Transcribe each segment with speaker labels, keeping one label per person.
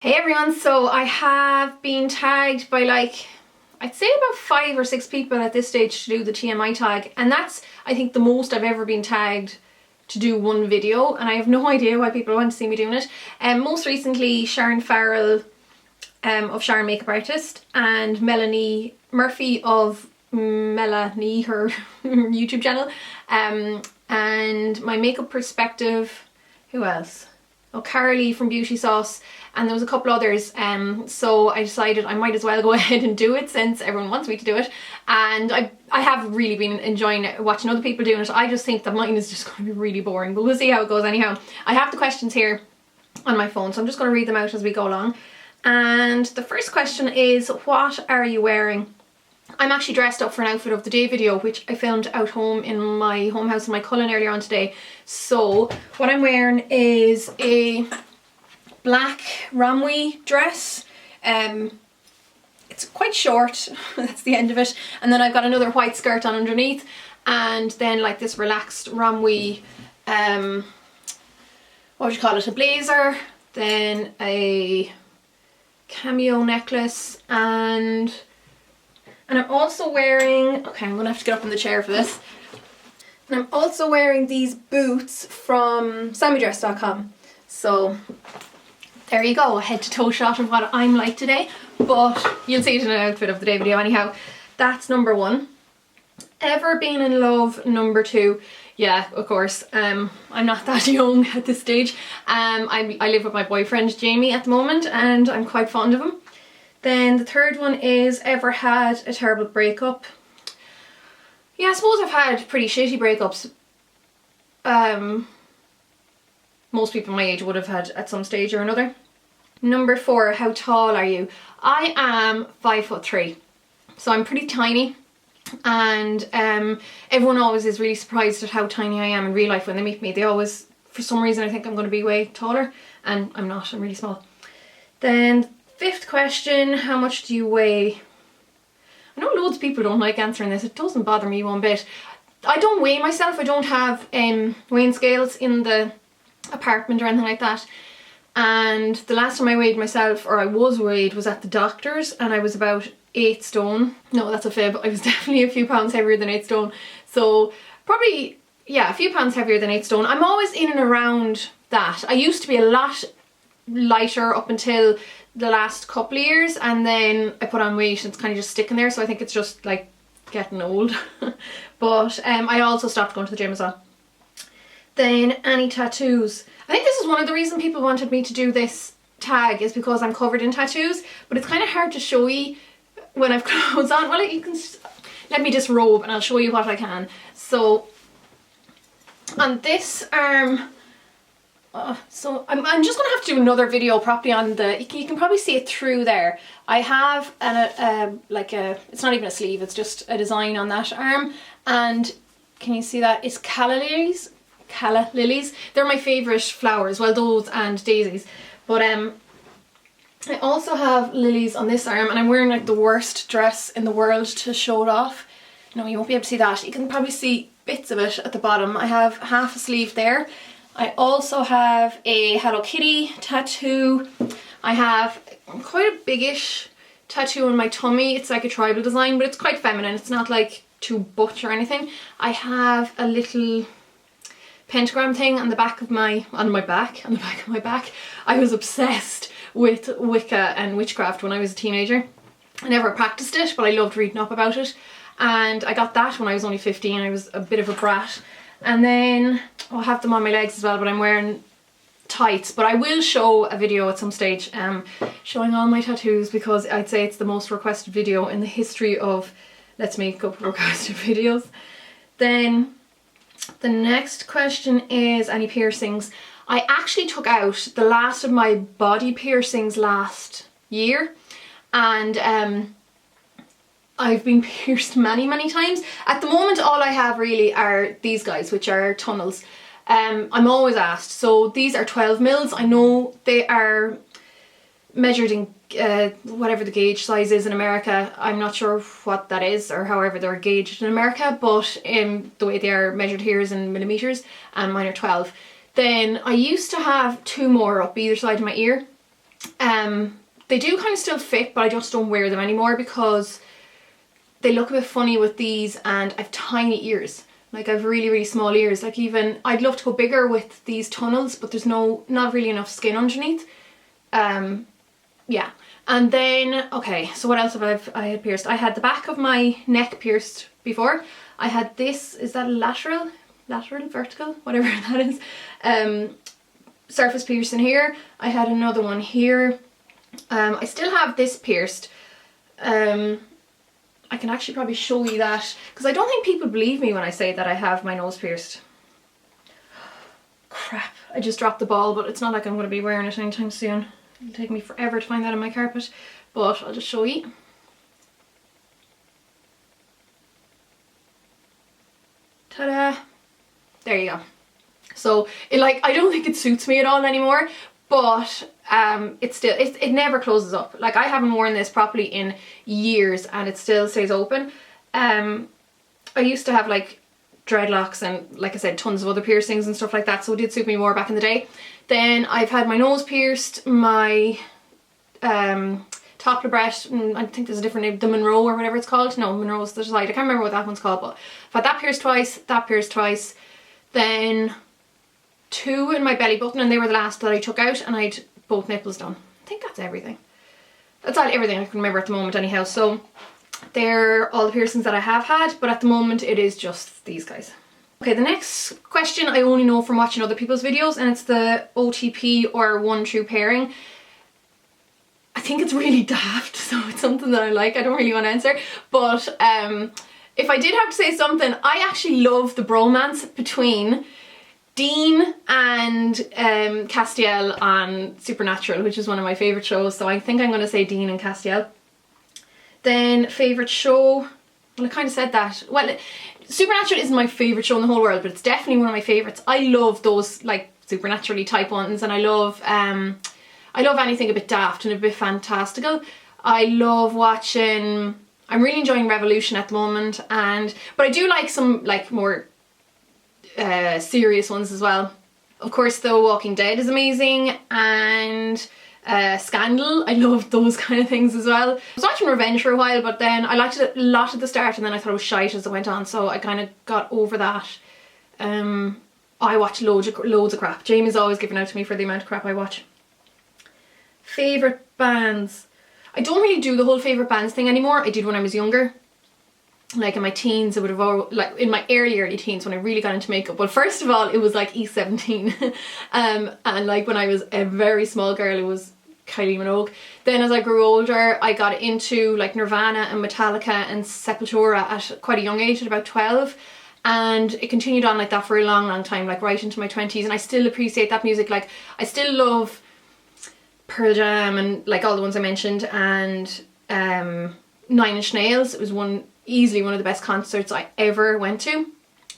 Speaker 1: Hey everyone, so I have been tagged by I'd say about 5 or 6 people at this stage to do the TMI tag, and that's I think the most I've ever been tagged to do one video, and I have no idea why people want to see me doing it. Most recently Sharon Farrell of Sharon Makeup Artist and Melanie Murphy of Melanie, her YouTube channel, and my makeup perspective. Who else? Oh, Carolee from Beauty Sauce, and there was a couple others, so I decided I might as well go ahead and do it since everyone wants me to do it, and I have really been enjoying watching other people doing it. I just think that mine is just going to be really boring, but we'll see how it goes anyhow. I have the questions here on my phone, so I'm just going to read them out as we go along. And the first question is, what are you wearing? I'm actually dressed up for an outfit of the day video, which I filmed out home in my home house in my Cullen earlier on today. So what I'm wearing is a black ramwe dress. It's quite short, that's the end of it. And then I've got another white skirt on underneath, and then like this relaxed ramwe, what would you call it, a blazer, then a cameo necklace, and I'm also wearing, okay, I'm gonna have to get up in the chair for this. And I'm also wearing these boots from SammyDress.com. So there you go, a head to toe shot of what I'm like today, but you'll see it in an outfit of the day video anyhow. That's number one. Ever been in love? Number two. Yeah, of course. I'm not that young at this stage. I live with my boyfriend Jamie at the moment, and I'm quite fond of him. Then the third one is, ever had a terrible breakup? Yeah, I suppose I've had pretty shitty breakups. Most people my age would have had at some stage or another. Number four, how tall are you? I am 5'3", so I'm pretty tiny, and everyone always is really surprised at how tiny I am in real life when they meet me. They always, for some reason, I think I'm going to be way taller, and I'm not, I'm really small. Then fifth question, how much do you weigh? I know loads of people don't like answering this. It doesn't bother me one bit. I don't weigh myself. I don't have weighing scales in the apartment or anything like that. And the last time I weighed myself, or I was weighed, was at the doctor's, and I was about 8 stone. No, that's a fib. I was definitely a few pounds heavier than 8 stone. So probably, yeah, a few pounds heavier than 8 stone. I'm always in and around that. I used to be a lot lighter up until the last couple of years, and then I put on weight and it's kind of just sticking there, so I think it's just like getting old. But I also stopped going to the gym as well. Then, any tattoos? I think this is one of the reasons people wanted me to do this tag, is because I'm covered in tattoos, but it's kind of hard to show you when I've clothes on. Well, you can let me disrobe and I'll show you what I can. So on this arm, so I'm just gonna have to do another video properly on the, you can probably see it through there. I have it's not even a sleeve, it's just a design on that arm, and can you see that? It's calla lilies. Calla lilies. They're my favourite flowers, well, those and daisies. But I also have lilies on this arm, and I'm wearing like the worst dress in the world to show it off. No, you won't be able to see that. You can probably see bits of it at the bottom. I have half a sleeve there. I also have a Hello Kitty tattoo. I have quite a biggish tattoo on my tummy. It's like a tribal design, but it's quite feminine. It's not like too butch or anything. I have a little pentagram thing on the back of my, on the back of my back. I was obsessed with Wicca and witchcraft when I was a teenager. I never practiced it, but I loved reading up about it. And I got that when I was only 15. I was a bit of a brat. And then I'll have them on my legs as well, but I'm wearing tights. But I will show a video at some stage showing all my tattoos, because I'd say it's the most requested video in the history of Let's Makeup requested videos. Then the next question is, any piercings? I actually took out the last of my body piercings last year, and I've been pierced many times. At the moment all I have really are these guys, which are tunnels. I'm always asked, so these are 12 mils. I know they are measured in whatever the gauge size is in America. I'm not sure what that is, or however they're gauged in America, but the way they are measured here is in millimeters, and mine are 12. Then I used to have 2 more up either side of my ear, They do kind of still fit, but I just don't wear them anymore because they look a bit funny with these, and I've tiny ears. Like I've really, really small ears. Like even, I'd love to go bigger with these tunnels, but there's not really enough skin underneath. Yeah. And then, okay, so what else have I had pierced? I had the back of my neck pierced before. I had this, is that lateral, vertical, whatever that is. Surface piercing here. I had another one here. I still have this pierced. I can actually probably show you that, because I don't think people believe me when I say that I have my nose pierced. Crap, I just dropped the ball, but it's not like I'm going to be wearing it anytime soon. It'll take me forever to find that on my carpet, but I'll just show you. Ta-da! There you go. So, I don't think it suits me at all anymore, but it never closes up. Like, I haven't worn this properly in years and it still stays open. I used to have like dreadlocks and, like I said, tons of other piercings and stuff like that, so it did suit me more back in the day. Then I've had my nose pierced, my top labret, and I think there's a different name, the Monroe or whatever it's called. No, Monroe's the side. I can't remember what that one's called, but I've had that pierced twice, that pierced twice. Then 2 in my belly button, and they were the last that I took out, and I'd both nipples done. I think that's everything. That's everything I can remember at the moment anyhow. So they're all the piercings that I have had, but at the moment it is just these guys. Okay, the next question I only know from watching other people's videos, and it's the OTP or one true pairing. I think it's really daft, so it's something that I like. I don't really want to answer, but if I did have to say something, I actually love the bromance between Dean and Castiel on Supernatural, which is one of my favourite shows, so I think I'm going to say Dean and Castiel. Then favourite show, well, I kind of said that. Well, Supernatural isn't my favourite show in the whole world, but it's definitely one of my favourites. I love those like supernaturally type ones, and I love anything a bit daft and a bit fantastical. I love watching, I'm really enjoying Revolution at the moment, but I do like some like more serious ones as well. Of course, The Walking Dead is amazing, and Scandal, I love those kind of things as well. I was watching Revenge for a while, but then I liked it a lot at the start and then I thought it was shite as it went on, so I kind of got over that. I watch loads of crap. Jamie's always giving out to me for the amount of crap I watch. Favourite bands. I don't really do the whole favourite bands thing anymore. I did when I was younger. Like in my teens, it would have like in my early teens when I really got into makeup. Well, first of all, it was like E17, and like when I was a very small girl, it was Kylie Minogue. Then as I grew older, I got into like Nirvana and Metallica and Sepultura at quite a young age, at about 12, and it continued on like that for a long time, like right into my 20s, and I still appreciate that music. Like I still love Pearl Jam and like all the ones I mentioned, and 9 Inch Nails. It was easily one of the best concerts I ever went to,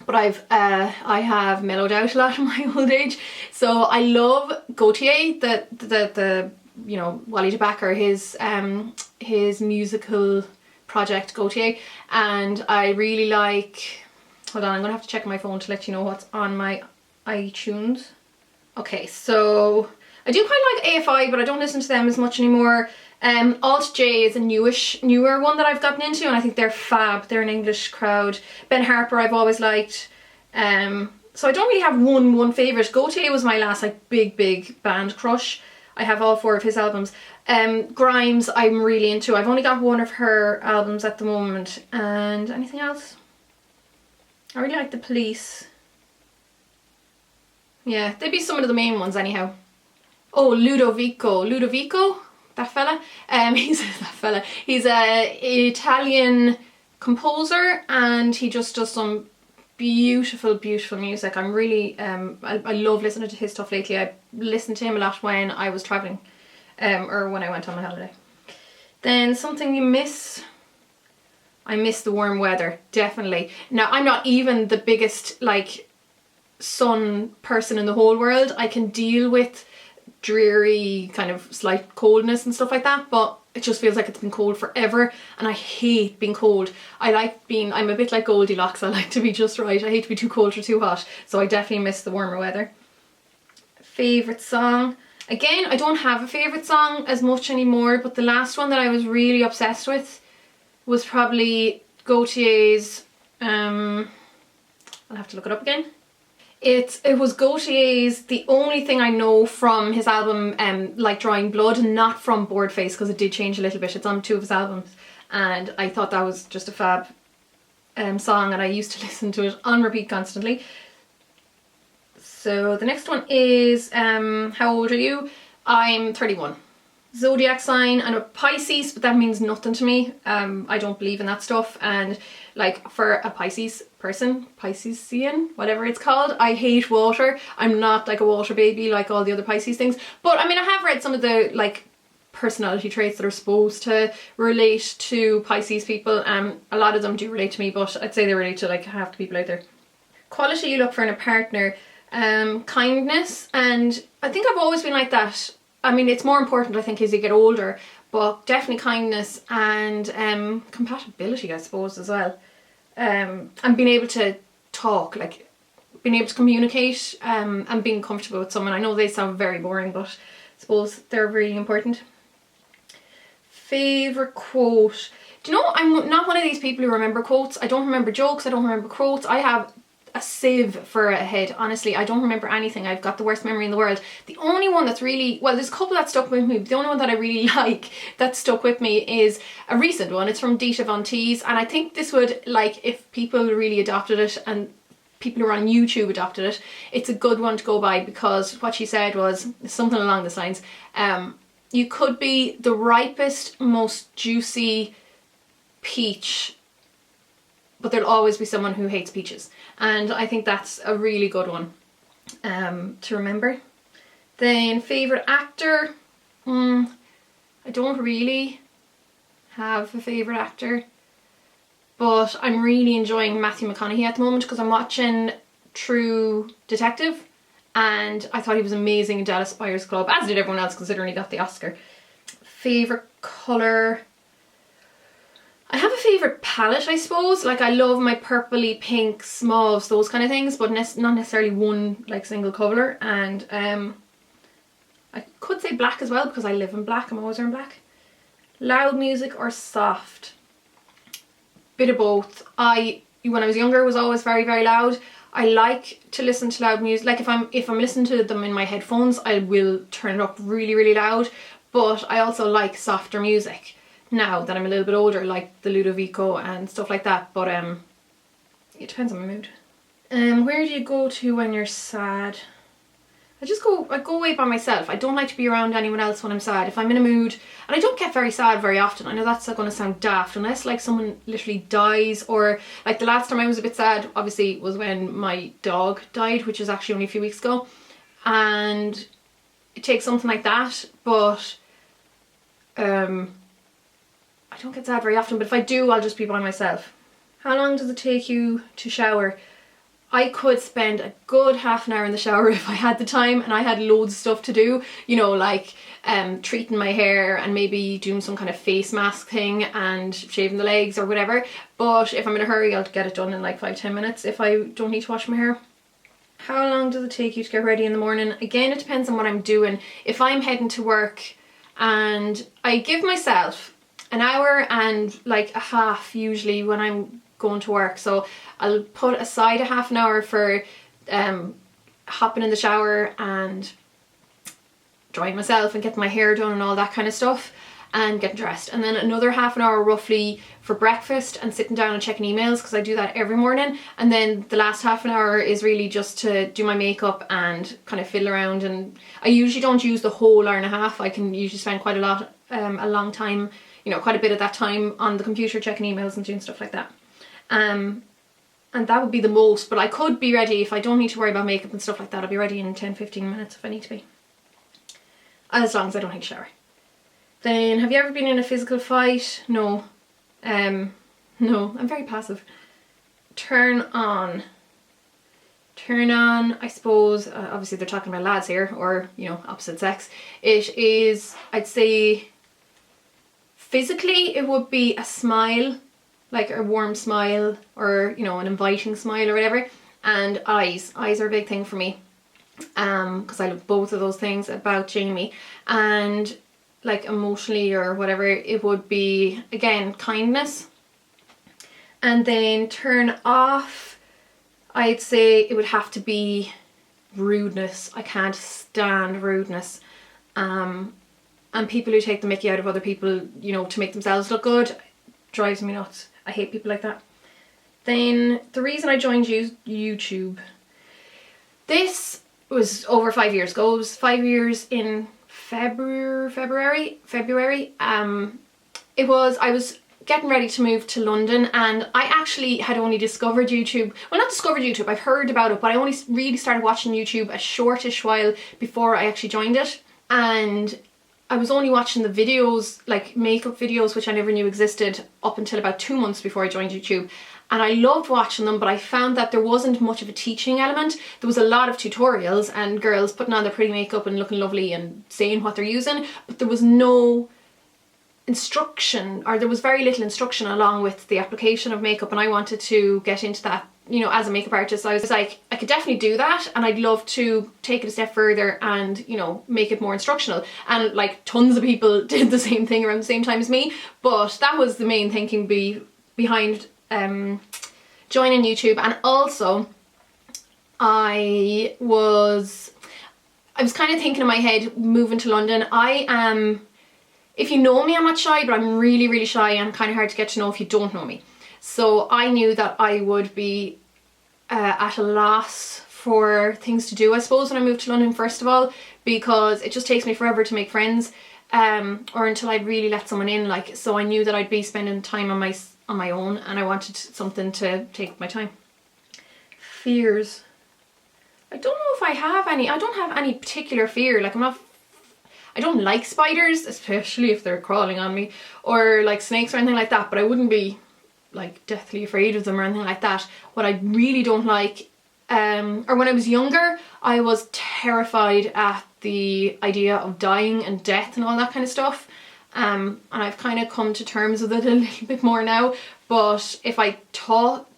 Speaker 1: but I have mellowed out a lot in my old age. So I love Gautier, the you know, Wally DeBacker, his musical project Gautier, and I really like, hold on, I'm gonna have to check my phone to let you know what's on my iTunes. Okay, so I do quite like AFI, but I don't listen to them as much anymore. Alt J is a newer one that I've gotten into, and I think they're fab. They're an English crowd. Ben Harper I've always liked. So I don't really have one favourite. Gautier was my last like big band crush. I have all 4 of his albums. Grimes I'm really into. I've only got 1 of her albums at the moment. And anything else? I really like The Police. Yeah, they'd be some of the main ones anyhow. Oh, Ludovico, that fella. He's a Italian composer, and he just does some beautiful music. I'm really I love listening to his stuff lately. I listened to him a lot when I was traveling, or when I went on my holiday. Then something you miss. I miss the warm weather, definitely. Now I'm not even the biggest like sun person in the whole world. I can deal with dreary kind of slight coldness and stuff like that, but it just feels like it's been cold forever, and I hate being cold. I'm a bit like Goldilocks. I like to be just right. I hate to be too cold or too hot, so I definitely miss the warmer weather. Favourite song? Again, I don't have a favourite song as much anymore, but the last one that I was really obsessed with was probably Gaultier's, I'll have to look it up again. It was Gaultier's The Only Thing I Know from his album Like Drawing Blood, not from Bored Face, because it did change a little bit. It's on 2 of his albums, and I thought that was just a fab song, and I used to listen to it on repeat constantly. So the next one is how old are you? I'm 31. Zodiac sign. I'm a Pisces, but that means nothing to me. I don't believe in that stuff, and like for a Pisces person, Piscean, whatever it's called, I hate water. I'm not like a water baby like all the other Pisces things, but I mean, I have read some of the like personality traits that are supposed to relate to Pisces people. A lot of them do relate to me, but I'd say they relate to like half the people out there. Quality you look for in a partner. Kindness, and I think I've always been like that. I mean, it's more important I think as you get older, but definitely kindness and compatibility, I suppose, as well. And being able to talk, like being able to communicate, and being comfortable with someone. I know they sound very boring, but I suppose they're really important. Favourite quote. Do you know, I'm not one of these people who remember quotes. I don't remember jokes, I don't remember quotes. I have a sieve for a head, honestly. I don't remember anything. I've got the worst memory in the world. The only one that's really, well, there's a couple that stuck with me, but the only one that I really like that stuck with me is a recent one. It's from Dita Von Teese, and I think this would, like, if people really adopted it and people who are on YouTube adopted it, it's a good one to go by, because what she said was something along this lines. You could be the ripest, most juicy peach, but there'll always be someone who hates peaches. And I think that's a really good one to remember. Then favourite actor. I don't really have a favourite actor, but I'm really enjoying Matthew McConaughey at the moment because I'm watching True Detective, and I thought he was amazing in Dallas Buyers Club, as did everyone else considering he got the Oscar. Favourite colour. I have a favourite palette, I suppose. Like, I love my purpley, pinks, mauves, those kind of things, but not necessarily one like single colour. And I could say black as well because I live in black. I'm always wearing black. Loud music or soft? Bit of both. When I was younger, was always very, very loud. I like to listen to loud music. Like, if I'm listening to them in my headphones, I will turn it up really, really loud. But I also like softer music now that I'm a little bit older, like the Ludovico and stuff like that. But it depends on my mood. Where do you go to when you're sad? I go away by myself. I don't like to be around anyone else when I'm sad. If I'm in a mood, and I don't get very sad very often. I know that's going to sound daft, unless like someone literally dies, or like the last time I was a bit sad obviously was when my dog died, which was actually only a few weeks ago, and it takes something like that. But I don't get sad very often, but if I do, I'll just be by myself. How long does it take you to shower? I could spend a good half an hour in the shower if I had the time and I had loads of stuff to do, you know, like treating my hair and maybe doing some kind of face mask thing and shaving the legs or whatever. But if I'm in a hurry, I'll get it done in like 5-10 minutes if I don't need to wash my hair. How long does it take you to get ready in the morning? Again, it depends on what I'm doing. If I'm heading to work, and I give myself an hour and like a half usually when I'm going to work, so I'll put aside a half an hour for hopping in the shower and drying myself and getting my hair done and all that kind of stuff and getting dressed, and then another half an hour roughly for breakfast and sitting down and checking emails, because I do that every morning. And then the last half an hour is really just to do my makeup and kind of fiddle around, and I usually don't use the whole hour and a half. I can usually spend quite a long time, you know, quite a bit of that time on the computer checking emails and doing stuff like that. And that would be the most, but I could be ready if I don't need to worry about makeup and stuff like that. I'll be ready in 10-15 minutes if I need to be, as long as I don't take a shower. Then, have you ever been in a physical fight? No. No, I'm very passive. Turn on, I suppose, obviously they're talking about lads here, or, you know, opposite sex. It is, I'd say, physically it would be a smile, like a warm smile, or, you know, an inviting smile or whatever. And eyes are a big thing for me. because I love both of those things about Jamie. And like emotionally or whatever, it would be, again, kindness. And then turn off, I'd say it would have to be rudeness. I can't stand rudeness. And people who take the mickey out of other people, you know, to make themselves look good, drives me nuts. I hate people like that. Then the reason I joined YouTube, this was over 5 years ago. It was 5 years in February. I was getting ready to move to London, and I actually had only discovered YouTube, well, not discovered YouTube, I've heard about it, but I only really started watching YouTube a shortish while before I actually joined it. And I was only watching the videos, like makeup videos, which I never knew existed, up until about 2 months before I joined YouTube. And I loved watching them, but I found that there wasn't much of a teaching element. There was a lot of tutorials and girls putting on their pretty makeup and looking lovely and saying what they're using, but there was no instruction, or there was very little instruction along with the application of makeup. And I wanted to get into that, you know, as a makeup artist. I was like, I could definitely do that, and I'd love to take it a step further and, you know, make it more instructional. And like tons of people did the same thing around the same time as me, but that was the main thinking behind joining YouTube. And also I was kind of thinking in my head, moving to London, I am, if you know me, I'm not shy, but I'm really, really shy and kind of hard to get to know if you don't know me. So I knew that I would be at a loss for things to do, I suppose, when I moved to London, first of all, because it just takes me forever to make friends, or until I really let someone in. Like, so I knew that I'd be spending time on my own, and I wanted something to take my time. Fears. I don't know if I have any. I don't have any particular fear. Like, I don't like spiders, especially if they're crawling on me, or like snakes or anything like that, but I wouldn't be like deathly afraid of them or anything like that. What I really don't like, or when I was younger, I was terrified at the idea of dying and death and all that kind of stuff. And I've kind of come to terms with it a little bit more now. But if I thought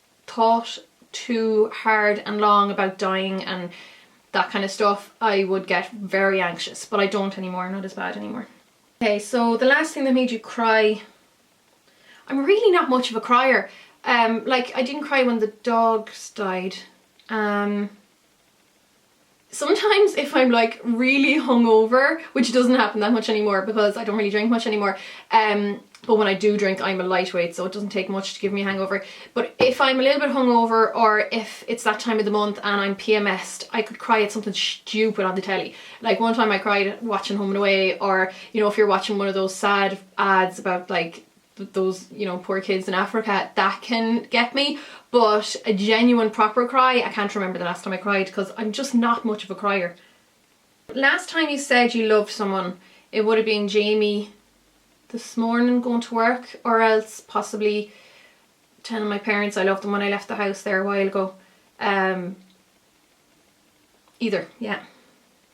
Speaker 1: too hard and long about dying and that kind of stuff, I would get very anxious. But I don't anymore, not as bad anymore. Okay, so the last thing that made you cry. I'm really not much of a crier. Like, I didn't cry when the dogs died. Sometimes if I'm like really hungover, which doesn't happen that much anymore because I don't really drink much anymore, but when I do drink, I'm a lightweight, so it doesn't take much to give me a hangover. But if I'm a little bit hungover, or if it's that time of the month and I'm PMS'd, I could cry at something stupid on the telly. Like one time I cried watching Home and Away, or, you know, if you're watching one of those sad ads about like those, you know, poor kids in Africa, that can get me. But a genuine proper cry, I can't remember the last time I cried, because I'm just not much of a crier. Last time you said you loved someone, it would have been Jamie this morning going to work, or else possibly telling my parents I loved them when I left the house there a while ago. Either, yeah.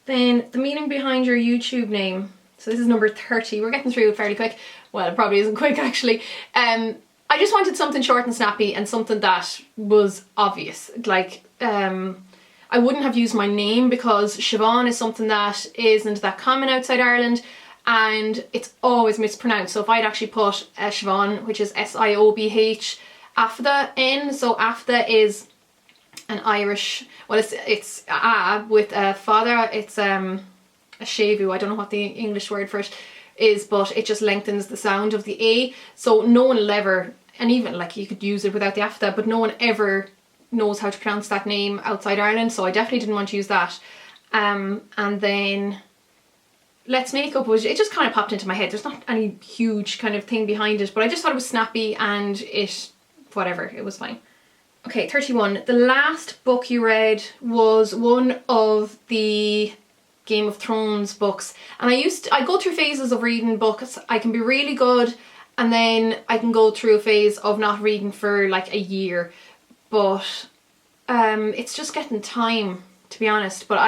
Speaker 1: Then the meaning behind your YouTube name. So this is number 30. We're getting through it fairly quick. Well, it probably isn't quick actually. I just wanted something short and snappy and something that was obvious. Like, I wouldn't have used my name because Siobhan is something that isn't that common outside Ireland, and it's always mispronounced. So if I'd actually put Siobhan, which is S-I-O-B-H, Afda in, so Afda is an Irish, well, it's a with a father, it's a shevu, I don't know what the English word for it is, but it just lengthens the sound of the A. So no one will ever, and even like you could use it without the Afda, but no one ever knows how to pronounce that name outside Ireland, so I definitely didn't want to use that. And then LetzMakeup was, it just kind of popped into my head. There's not any huge kind of thing behind it, but I just thought it was snappy and it, whatever, it was fine. Okay, 31. The last book you read was one of the Game of Thrones books, and I go through phases of reading books. I can be really good, and then I can go through a phase of not reading for like a year, but it's just getting time, to be honest. But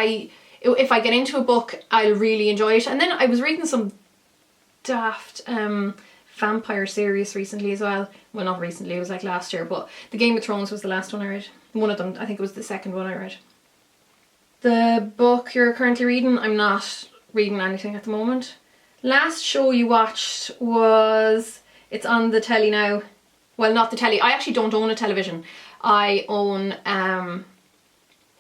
Speaker 1: if I get into a book, I'll really enjoy it. And then I was reading some daft vampire series recently as well. Well, not recently, it was like last year, but the Game of Thrones was the last one I read. One of them, I think it was the second one I read. The book you're currently reading, I'm not reading anything at the moment. Last show you watched was, it's on the telly now. Well, not the telly. I actually don't own a television. I own a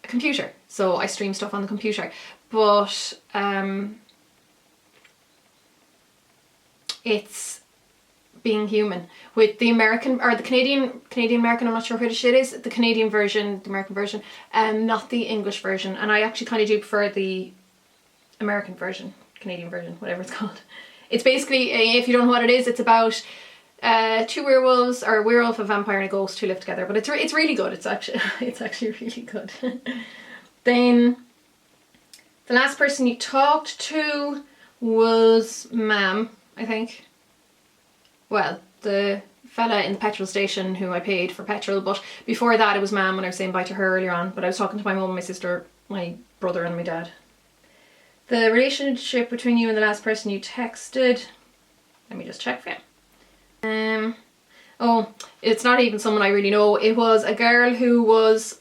Speaker 1: computer. So I stream stuff on the computer. But it's Being Human with the American, or the Canadian American, I'm not sure which it is, the Canadian version, the American version, not the English version. And I actually kind of do prefer the American version, Canadian version, whatever it's called. It's basically, if you don't know what it is, it's about two werewolves, or a werewolf, a vampire and a ghost who live together. But it's really good. It's actually really good. Then the last person you talked to was Ma'am, I think. Well, the fella in the petrol station who I paid for petrol, but before that it was Ma'am when I was saying bye to her earlier on. But I was talking to my mum, my sister, my brother and my dad. The relationship between you and the last person you texted, let me just check for you. Oh, it's not even someone I really know. It was a girl who was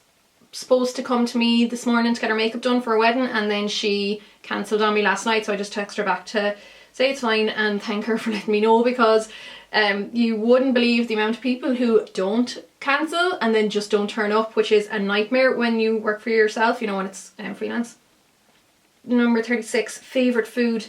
Speaker 1: supposed to come to me this morning to get her makeup done for a wedding, and then she cancelled on me last night, so I just texted her back to say it's fine and thank her for letting me know, because you wouldn't believe the amount of people who don't cancel and then just don't turn up, which is a nightmare when you work for yourself, you know, when it's freelance. Number 36, favourite food.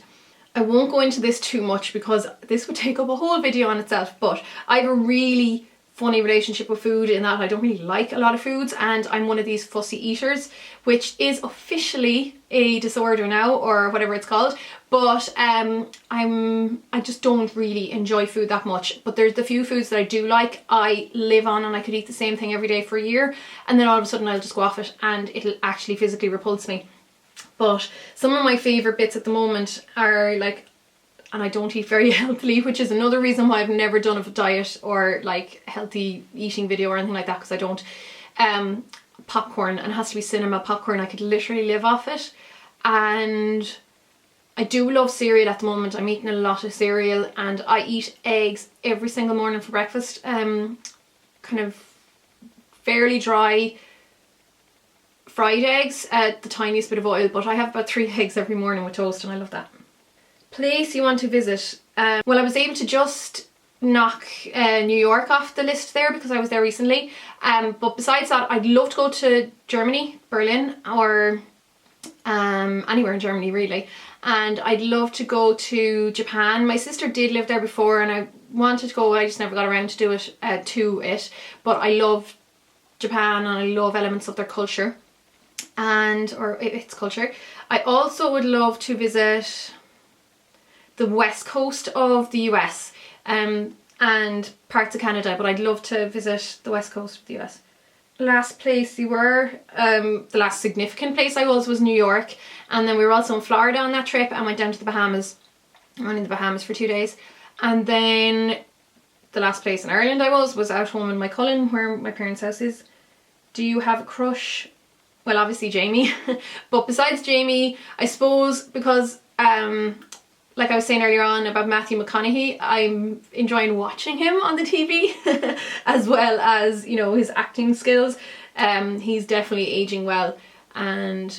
Speaker 1: I won't go into this too much because this would take up a whole video on itself, but I have a really funny relationship with food in that I don't really like a lot of foods, and I'm one of these fussy eaters, which is officially a disorder now, or whatever it's called. But I just don't really enjoy food that much. But there's the few foods that I do like, I live on, and I could eat the same thing every day for a year, and then all of a sudden I'll just go off it and it'll actually physically repulse me. But some of my favourite bits at the moment are like, and I don't eat very healthily, which is another reason why I've never done a diet or like healthy eating video or anything like that, because I don't. Popcorn, and it has to be cinema popcorn. I could literally live off it. And I do love cereal at the moment. I'm eating a lot of cereal, and I eat eggs every single morning for breakfast. Kind of fairly dry fried eggs, the tiniest bit of oil, but I have about 3 eggs every morning with toast, and I love that. Place you want to visit. Well, I was able to just knock New York off the list there because I was there recently. But besides that, I'd love to go to Germany, Berlin, or anywhere in Germany really. And I'd love to go to Japan. My sister did live there before, and I wanted to go. I just never got around to do it. But I love Japan, and I love elements of their culture, or its culture. I also would love to visit the west coast of the US and parts of Canada, but I'd love to visit the west coast of the US. Last place you were, the last significant place I was New York, and then we were also in Florida on that trip and went down to the Bahamas. I went in the Bahamas for 2 days, and then the last place in Ireland I was out home in my Cullen, where my parents' house is. Do you have a crush? Well, obviously Jamie, but besides Jamie, I suppose because like I was saying earlier on about Matthew McConaughey, I'm enjoying watching him on the TV as well as, you know, his acting skills. He's definitely aging well. And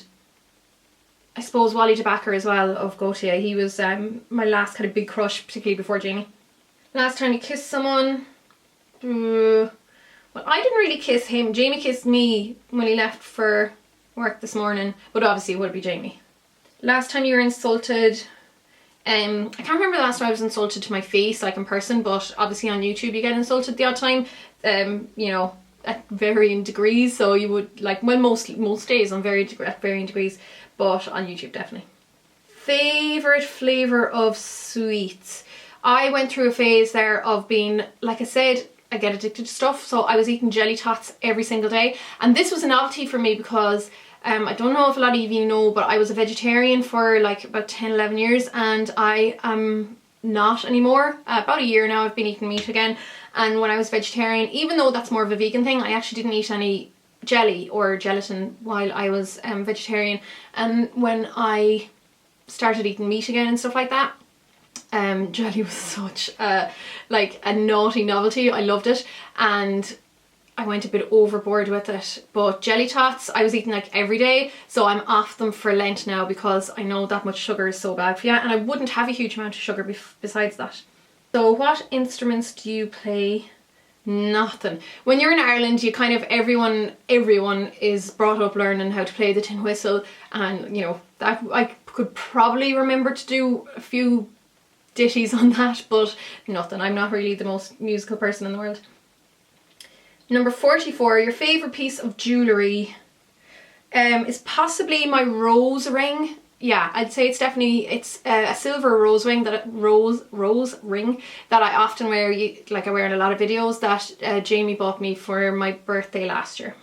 Speaker 1: I suppose Wally DeBacker as well of Gautier. He was my last kind of big crush, particularly before Jamie. Last time you kissed someone? Well, I didn't really kiss him. Jamie kissed me when he left for work this morning, but obviously it would be Jamie. Last time you were insulted? I can't remember the last time I was insulted to my face, like in person, but obviously on YouTube you get insulted the odd time, you know, at varying degrees. So you would, like, well, most days at varying degrees, but on YouTube definitely. Favourite flavour of sweets? I went through a phase there of being, like I said, I get addicted to stuff, so I was eating jelly tots every single day, and this was a novelty for me because I don't know if a lot of you know, but I was a vegetarian for like about 10-11 years, and I am not anymore. About a year now I've been eating meat again, and when I was vegetarian, even though that's more of a vegan thing, I actually didn't eat any jelly or gelatin while I was vegetarian. And when I started eating meat again and stuff like that, jelly was such like a naughty novelty. I loved it, and I went a bit overboard with it. But jelly tots I was eating like every day, so I'm off them for Lent now because I know that much sugar is so bad for you, and I wouldn't have a huge amount of sugar besides that. So what instruments do you play? Nothing. When you're in Ireland, you kind of, everyone is brought up learning how to play the tin whistle, and you know, that I could probably remember to do a few ditties on that, but nothing. I'm not really the most musical person in the world. Number 44, your favourite piece of jewellery is possibly my rose ring. Yeah, I'd say it's a silver rose ring rose ring that I often wear, like I wear in a lot of videos, that Jamie bought me for my birthday last year.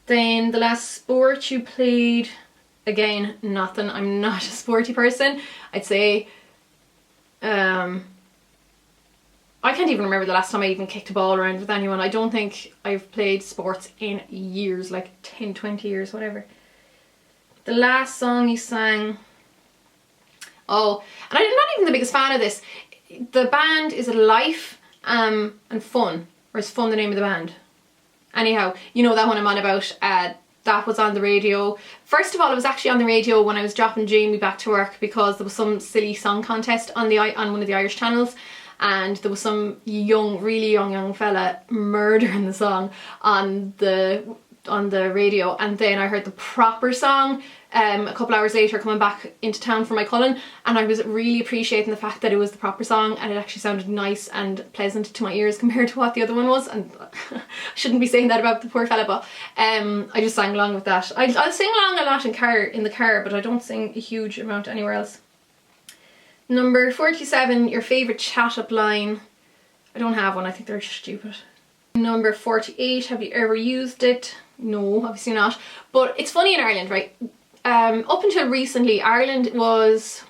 Speaker 1: Then the last sport you played, again, nothing. I'm not a sporty person. I'd say, I can't even remember the last time I even kicked a ball around with anyone. I don't think I've played sports in years, like 10, 20 years, whatever. The last song you sang, oh, and I'm not even the biggest fan of this. The band, is it Life and Fun, or is Fun the name of the band? Anyhow, you know that one I'm on about. That was on the radio. First of all, it was actually on the radio when I was dropping Jamie back to work, because there was some silly song contest on one of the Irish channels, and there was some really young fella murdering the song on the radio, and then I heard the proper song a couple hours later coming back into town for my Cullen, and I was really appreciating the fact that it was the proper song and it actually sounded nice and pleasant to my ears compared to what the other one was. And I shouldn't be saying that about the poor fella, but I just sang along with that. I'll sing along a lot in the car, but I don't sing a huge amount anywhere else. Number 47, your favourite chat up line. I don't have one, I think they're stupid. Number 48, have you ever used it? No, obviously not. But it's funny in Ireland, right? Up until recently, Ireland was,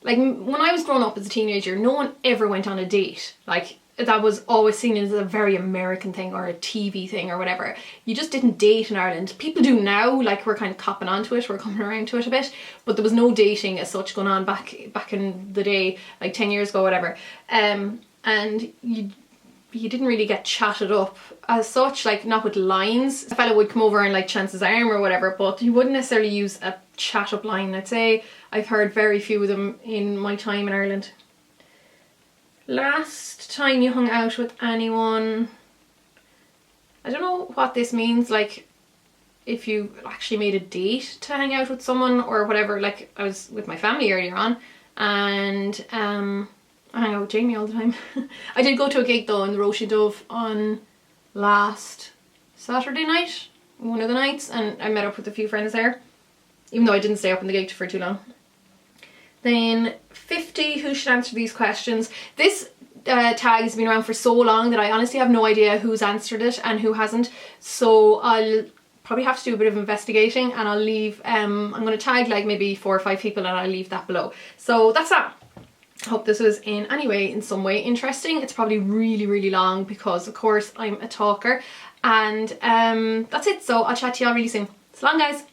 Speaker 1: like, when I was growing up as a teenager, no one ever went on a date. Like, that was always seen as a very American thing or a TV thing or whatever. You just didn't date in Ireland. People do now, like, we're kind of copping onto it, we're coming around to it a bit, but there was no dating as such going on back in the day, like 10 years ago, whatever. And you didn't really get chatted up as such, like not with lines. A fella would come over and like chance his arm or whatever, but you wouldn't necessarily use a chat up line. I'd say I've heard very few of them in my time in Ireland. Last time you hung out with anyone, I don't know what this means, like if you actually made a date to hang out with someone or whatever. Like I was with my family earlier on, and I hang out with Jamie all the time. I did go to a gig though in the Roshi Dove on last Saturday night, one of the nights, and I met up with a few friends there, even though I didn't stay up in the gig for too long. Then 50, who should answer these questions? This tag has been around for so long that I honestly have no idea who's answered it and who hasn't, so I'll probably have to do a bit of investigating, and I'll leave, I'm going to tag like maybe 4 or 5 people, and I'll leave that below. So that's that. I hope this was in some way interesting. It's probably really long because of course I'm a talker, and that's it. So I'll chat to y'all really soon. So long, guys.